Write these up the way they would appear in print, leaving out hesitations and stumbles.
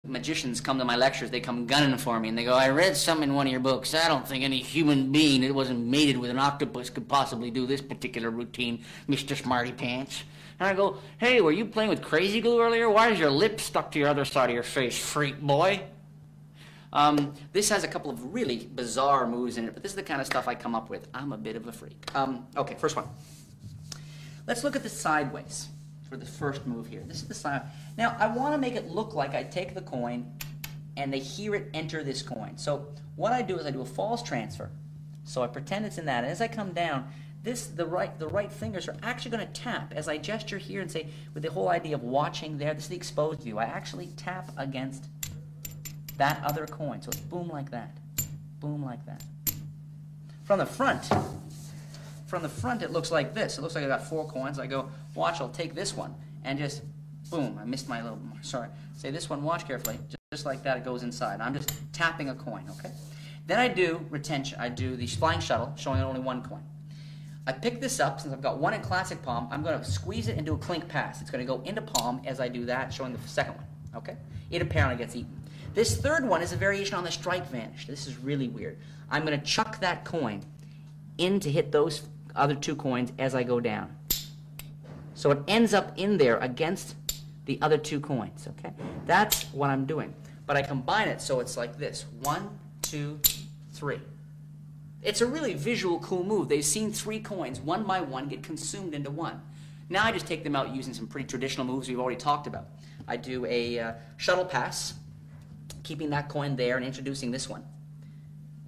magicians come to my lectures, they come gunning for me, and they go, I read something in one of your books. I don't think any human being that wasn't mated with an octopus could possibly do this particular routine, Mr. Smarty Pants. And I go, hey, were you playing with crazy glue earlier? Why is your lip stuck to your other side of your face, freak boy? This has a couple of really bizarre moves in it, but this is the kind of stuff I come up with. I'm a bit of a freak. Okay, first one. Let's look at the sideways for the first move here. This is the side. Now, I want to make it look like I take the coin and they hear it enter this coin. So what I do is I do a false transfer. So I pretend it's in that. And as I come down, the right fingers are actually going to tap as I gesture here and say, with the whole idea of watching there, this is the exposed view. I actually tap against that other coin. So it's boom like that. Boom like that. From the front, it looks like this. It looks like I got 4 coins. I go, watch, I'll take this one, and just, boom, I missed my little, sorry. Say this one, watch carefully. Just like that, it goes inside. I'm just tapping a coin, okay? Then I do retention. I do the flying shuttle, showing only 1 coin. I pick this up, since I've got 1 in classic palm, I'm going to squeeze it into a clink pass. It's going to go into palm as I do that, showing the second one, okay? It apparently gets eaten. This third one is a variation on the strike vanish. This is really weird. I'm going to chuck that coin in to hit those other 2 coins as I go down. So it ends up in there against the other 2 coins, okay? That's what I'm doing. But I combine it so it's like this. 1, 2, 3. It's a really visual, cool move. They've seen 3 coins, one by one, get consumed into 1. Now I just take them out using some pretty traditional moves we've already talked about. I do a shuttle pass, keeping that coin there and introducing this one.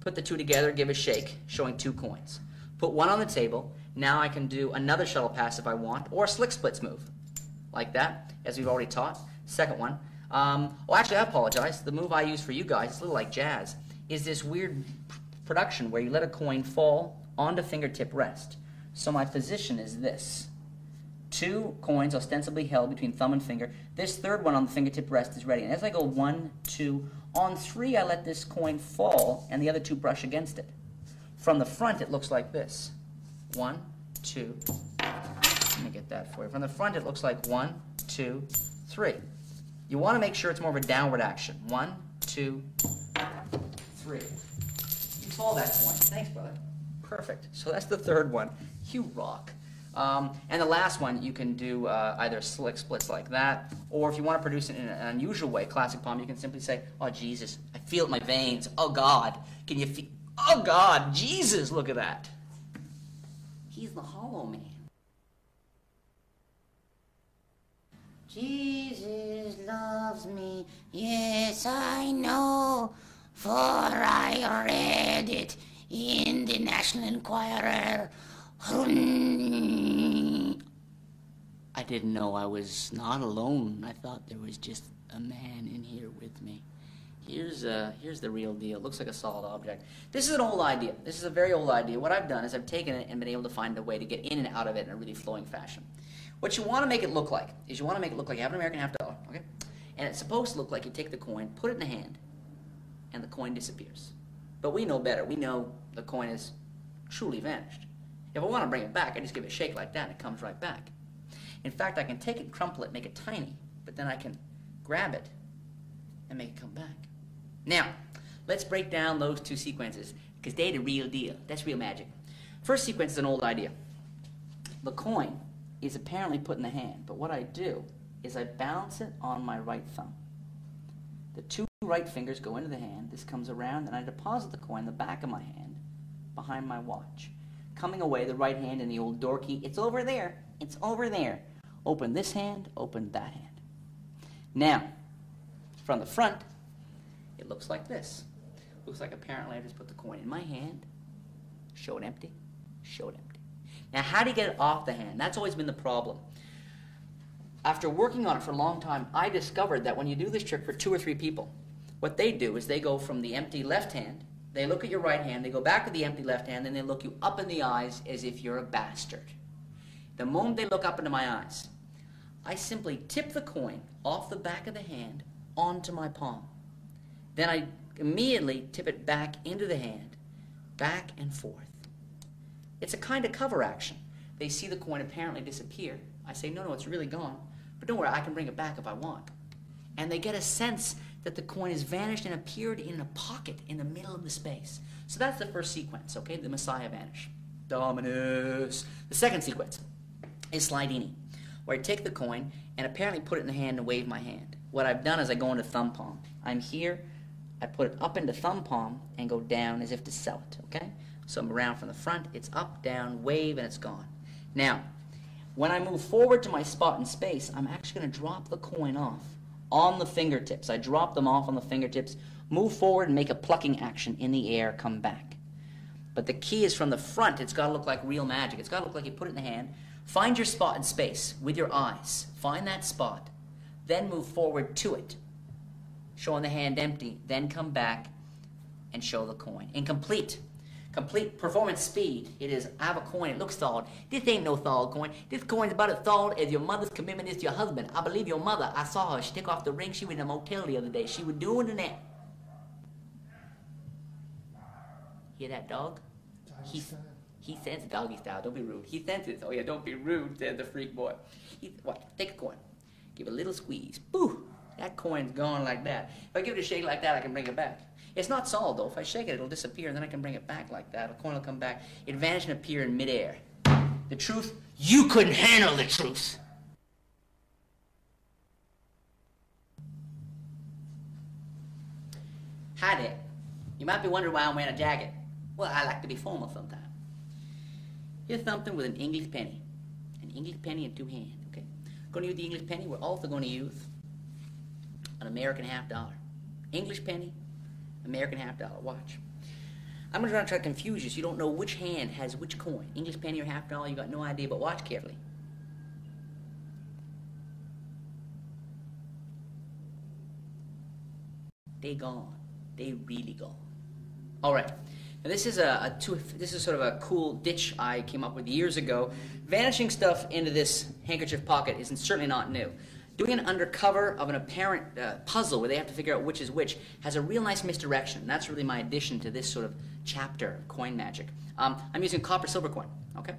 Put the 2 together, give a shake, showing 2 coins. Put 1 on the table. Now I can do another shuttle pass if I want, or a slick splits move, like that, as we've already taught. Second one. Oh, actually, I apologize. The move I use for you guys, it's a little like jazz, is this weird production where you let a coin fall onto fingertip rest. So my position is this. 2 coins ostensibly held between thumb and finger. This third one on the fingertip rest is ready. And as I go 1, 2, on 3 I let this coin fall and the other 2 brush against it. From the front it looks like this. 1, 2. Let me get that for you. From the front it looks like 1, 2, 3. You want to make sure it's more of a downward action. 1, 2, 3. You fall that coin. Thanks, brother. Perfect. So that's the third one. You rock. And the last one, you can do either slick splits like that, or if you want to produce it in an unusual way, classic palm, you can simply say, oh, Jesus, I feel it in my veins. Oh, God, can you feel, oh, God, Jesus, look at that. He's the hollow man. Jesus loves me, yes, I know, for I read it in the National Enquirer. I didn't know I was not alone. I thought there was just a man in here with me. Here's the real deal. It looks like a solid object. This is an old idea. This is a very old idea. What I've done is I've taken it and been able to find a way to get in and out of it in a really flowing fashion. What you want to make it look like is you want to make it look like you have an American half dollar, okay? And it's supposed to look like you take the coin, put it in the hand, and the coin disappears. But we know better. We know the coin has truly vanished. If I want to bring it back, I just give it a shake like that and it comes right back. In fact, I can take it, crumple it, make it tiny, but then I can grab it and make it come back. Now, let's break down those 2 sequences, because they're the real deal. That's real magic. First sequence is an old idea. The coin is apparently put in the hand, but what I do is I balance it on my right thumb. The 2 right fingers go into the hand, this comes around, and I deposit the coin in the back of my hand behind my watch. Coming away, the right hand in the old door key, it's over there, it's over there. Open this hand, open that hand. Now, from the front, it looks like this. Looks like apparently I just put the coin in my hand, show it empty, show it empty. Now, how do you get it off the hand? That's always been the problem. After working on it for a long time, I discovered that when you do this trick for 2 or 3 people, what they do is they go from the empty left hand, they look at your right hand, they go back to the empty left hand, and they look you up in the eyes as if you're a bastard. The moment they look up into my eyes, I simply tip the coin off the back of the hand onto my palm. Then I immediately tip it back into the hand, back and forth. It's a kind of cover action. They see the coin apparently disappear. I say, no, it's really gone. But don't worry, I can bring it back if I want. And they get a sense that the coin has vanished and appeared in a pocket in the middle of the space. So that's the first sequence, okay? The Messiah vanish. Dominus. The second sequence is slidini, where I take the coin and apparently put it in the hand and wave my hand. What I've done is I go into thumb palm. I'm here, I put it up into thumb palm and go down as if to sell it, okay? So I'm around from the front, it's up, down, wave, and it's gone. Now, when I move forward to my spot in space, I'm actually going to drop the coin off on the fingertips. I drop them off on the fingertips, move forward and make a plucking action in the air, come back. But the key is from the front, it's got to look like real magic. It's got to look like you put it in the hand. Find your spot in space with your eyes. Find that spot. Then move forward to it, showing the hand empty. Then come back and show the coin. Incomplete. Complete performance speed. It is, I have a coin, it looks thawed. This ain't no thawed coin. This coin's about as thawed as your mother's commitment is to your husband. I believe your mother, I saw her, she took off the ring, she was in a motel the other day. She was doing that. Hear that dog? He senses doggy style, don't be rude. He senses, oh yeah, don't be rude, says the freak boy. Watch, take a coin, give it a little squeeze. Boo! That coin's gone like that. If I give it a shake like that, I can bring it back. It's not solid though. If I shake it, it'll disappear, and then I can bring it back like that. The coin will come back. It vanish and appear in midair. The truth, you couldn't handle the truth. Hi there. You might be wondering why I'm wearing a jacket. Well, I like to be formal sometimes. Here's something with an English penny. An English penny in two hands, okay? Going to use the English penny. We're also going to use an American $half. English penny, American $half. Watch. I'm going to try to confuse you so you don't know which hand has which coin. English penny or $half, you got no idea, but watch carefully. They gone. They really gone. All right. Now this is sort of a cool ditch I came up with years ago. Vanishing stuff into this handkerchief pocket is certainly not new. Doing an undercover of an apparent puzzle where they have to figure out which is which has a real nice misdirection. That's really my addition to this sort of chapter, coin magic. I'm using copper silver coin, okay?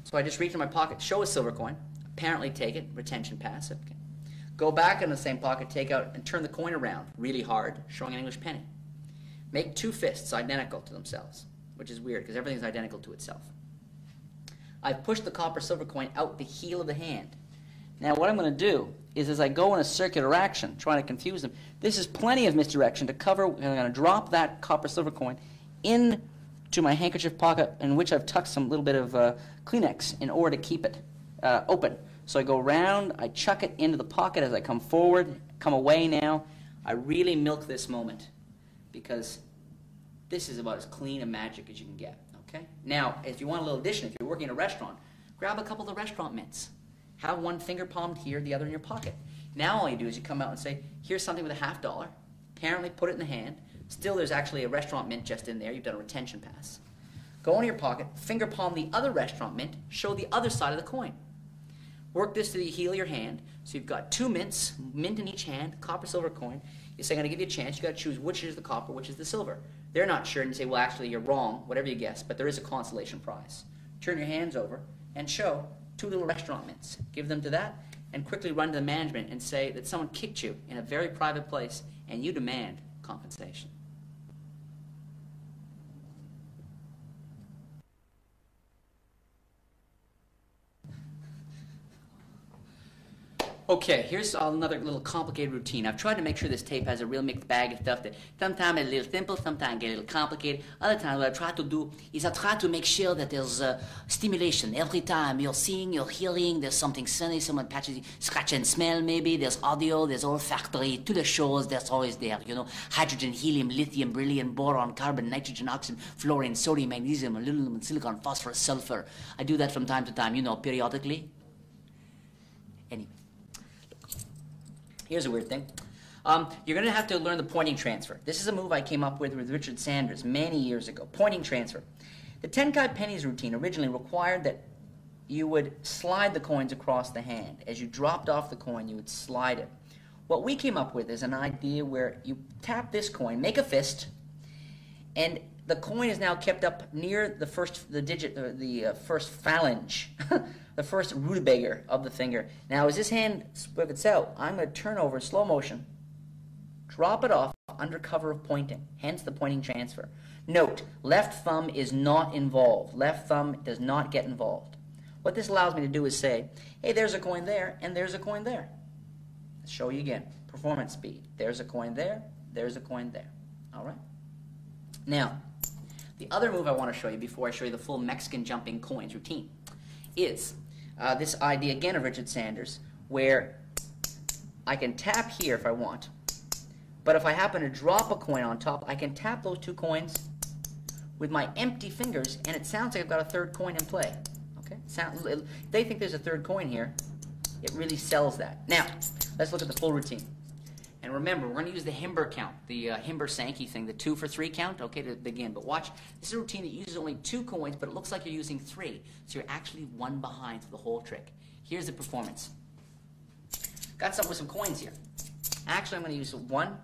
So I just reach in my pocket, show a silver coin, apparently take it, retention pass it, okay? Go back in the same pocket, take out, and turn the coin around really hard, showing an English penny. Make two fists identical to themselves, which is weird because everything's identical to itself. I've pushed the copper silver coin out the heel of the hand. Now what I'm going to do is as I go in a circular action, trying to confuse them, this is plenty of misdirection to cover, and I'm going to drop that copper silver coin into my handkerchief pocket in which I've tucked some little bit of Kleenex in order to keep it open. So I go round, I chuck it into the pocket as I come forward, come away now. I really milk this moment because this is about as clean and magic as you can get, okay? Now, if you want a little addition, if you're working in a restaurant, grab a couple of the restaurant mints. Have one finger palmed here, the other in your pocket. Now all you do is you come out and say, here's something with a $half. Apparently put it in the hand. Still there's actually a restaurant mint just in there. You've done a retention pass. Go into your pocket, finger palm the other restaurant mint, show the other side of the coin. Work this to the heel of your hand. So you've got two mints, mint in each hand, copper, silver coin. You say, I'm going to give you a chance. You've got to choose which is the copper, which is the silver. They're not sure, and you say, well, actually, you're wrong, whatever you guess, but there is a consolation prize. Turn your hands over and show two little restaurant mints. Give them to that, and quickly run to the management and say that someone kicked you in a very private place, and you demand compensation. Okay, here's another little complicated routine. I've tried to make sure this tape has a real mixed bag of stuff that sometimes it's a little simple, sometimes get a little complicated. Other times what I try to do is I try to make sure that there's stimulation. Every time you're seeing, you're hearing, there's something sunny, someone patches you, scratch and smell maybe, there's audio, there's olfactory, to the shows, that's always there, you know. Hydrogen, helium, lithium, beryllium, boron, carbon, nitrogen, oxygen, fluorine, sodium, magnesium, aluminum, silicon, phosphorus, sulfur. I do that from time to time, you know, periodically. Anyway. Here's a weird thing. You're going to have to learn the pointing transfer. This is a move I came up with Richard Sanders many years ago. Pointing transfer. The Tenkai pennies routine originally required that you would slide the coins across the hand. As you dropped off the coin, you would slide it. What we came up with is an idea where you tap this coin, make a fist, and the coin is now kept up near the first phalange, the first rutabaga of the finger. Now, as this hand pivots out, I'm going to turn over in slow motion, Drop it off under cover of pointing, hence the pointing transfer. Note, left thumb is not involved. Left thumb does not get involved. What this allows me to do is say, hey, there's a coin there, and there's a coin there. Let's show you again. Performance speed. There's a coin there, there's a coin there. All right? Now, the other move I want to show you before I show you the full Mexican jumping coins routine is this idea again of Richard Sanders, where I can tap here if I want, but if I happen to drop a coin on top, I can tap those 2 coins with my empty fingers, and it sounds like I've got a third coin in play. Okay? They think there's a third coin here. It really sells that. Now, let's look at the full routine. And remember, we're going to use the Himber count, the Himber Sankey thing, the 2 for 3 count, okay, to begin. But watch, this is a routine that uses only 2 coins, but it looks like you're using 3. So you're actually 1 behind for the whole trick. Here's the performance. Got something with some coins here. Actually, I'm going to use 1,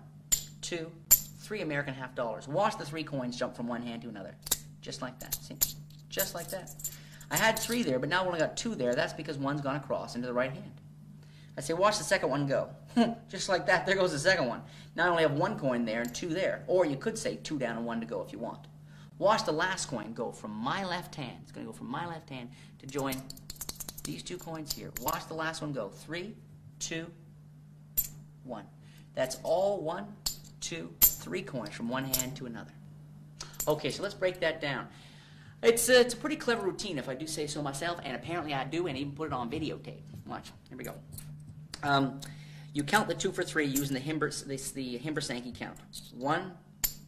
2, 3 American half dollars. Watch the 3 coins jump from one hand to another. Just like that. See? Just like that. I had 3 there, but now I've only got 2 there. That's because one's gone across into the right hand. I say, watch the second one go. Just like that, there goes the second one. Now I only have 1 coin there and 2 there. Or you could say 2 down and 1 to go if you want. Watch the last coin go from my left hand. It's going to go from my left hand to join these 2 coins here. Watch the last one go. 3, 2, 1. That's all 1, 2, 3 coins from one hand to another. Okay, so let's break that down. It's a pretty clever routine, if I do say so myself, and apparently I do, and even put it on videotape. Watch. Here we go. You count the 2 for 3 using the Himber Sankey count. 1,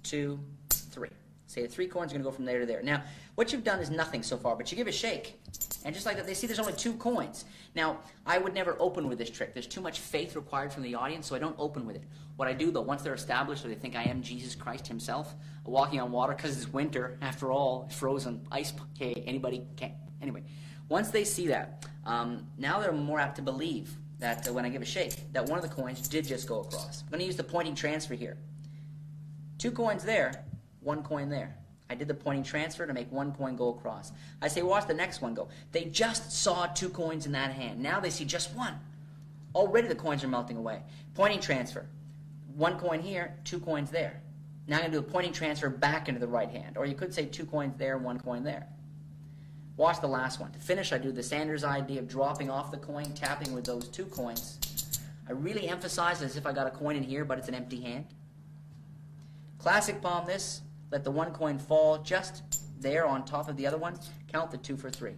2, 3. Say the 3 coins are going to go from there to there. Now, what you've done is nothing so far, but you give a shake. And just like that, they see there's only 2 coins. Now, I would never open with this trick. There's too much faith required from the audience, so I don't open with it. What I do, though, once they're established or they think I am Jesus Christ himself, walking on water, because it's winter, after all, frozen ice, hey, anybody can. Anyway, once they see that, now they're more apt to believe that when I give a shake, that one of the coins did just go across. I'm going to use the pointing transfer here. 2 coins there, 1 coin there. I did the pointing transfer to make 1 coin go across. I say, watch the next one go. They just saw 2 coins in that hand. Now they see just 1. Already the coins are melting away. Pointing transfer. 1 coin here, 2 coins there. Now I'm going to do a pointing transfer back into the right hand. Or you could say 2 coins there, 1 coin there. Watch the last one. To finish, I do the Sanders idea of dropping off the coin, tapping with those 2 coins. I really emphasize as if I got a coin in here, but it's an empty hand. Classic palm this. Let the 1 coin fall just there on top of the other one. Count the 2 for 3.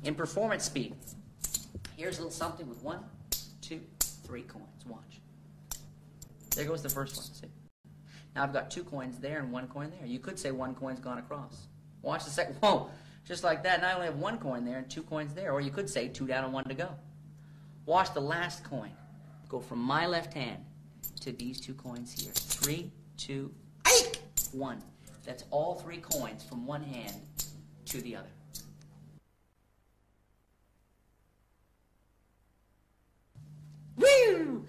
In performance speed, here's a little something with 1, 2, 3 coins. Watch. There goes the first one. See? Now I've got 2 coins there and 1 coin there. You could say 1 coin's gone across. Watch the second. Whoa. Just like that. Now I only have 1 coin there and 2 coins there. Or you could say 2 down and 1 to go. Watch the last coin go from my left hand to these 2 coins here. 3, 2, 1. That's all 3 coins from one hand to the other. Woo!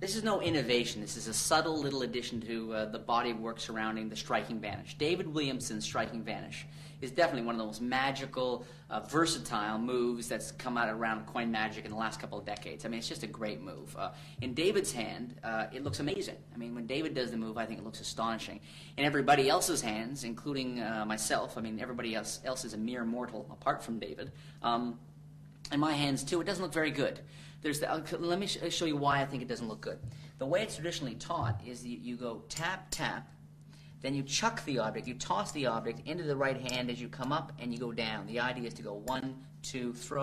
This is no innovation. This is a subtle little addition to the body of work surrounding the striking vanish. David Williamson's striking vanish is definitely one of the most magical, versatile moves that's come out around coin magic in the last couple of decades. I mean, it's just a great move. In David's hand, it looks amazing. I mean, when David does the move, I think it looks astonishing. In everybody else's hands, including myself, I mean, everybody else is a mere mortal apart from David. In my hands, too, it doesn't look very good. Let me show you why I think it doesn't look good. The way it's traditionally taught is you go tap, tap, then you chuck the object, you toss the object into the right hand as you come up and you go down. The idea is to go 1, 2, throw,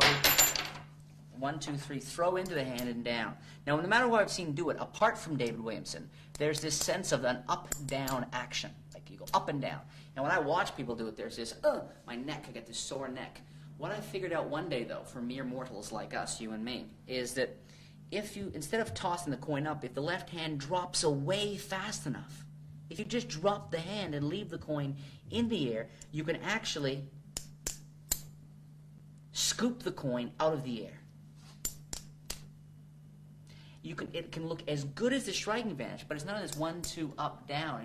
1, 2, 3, throw into the hand and down. Now, no matter what I've seen do it, apart from David Williamson, there's this sense of an up-down action. Like you go up and down. And when I watch people do it, there's this, my neck, I get this sore neck. What I figured out one day, though, for mere mortals like us, you and me, is that if you, instead of tossing the coin up, if the left hand drops away fast enough, if you just drop the hand and leave the coin in the air, you can actually scoop the coin out of the air. It can look as good as the striking vanish, but it's none of this 1, 2, up, down.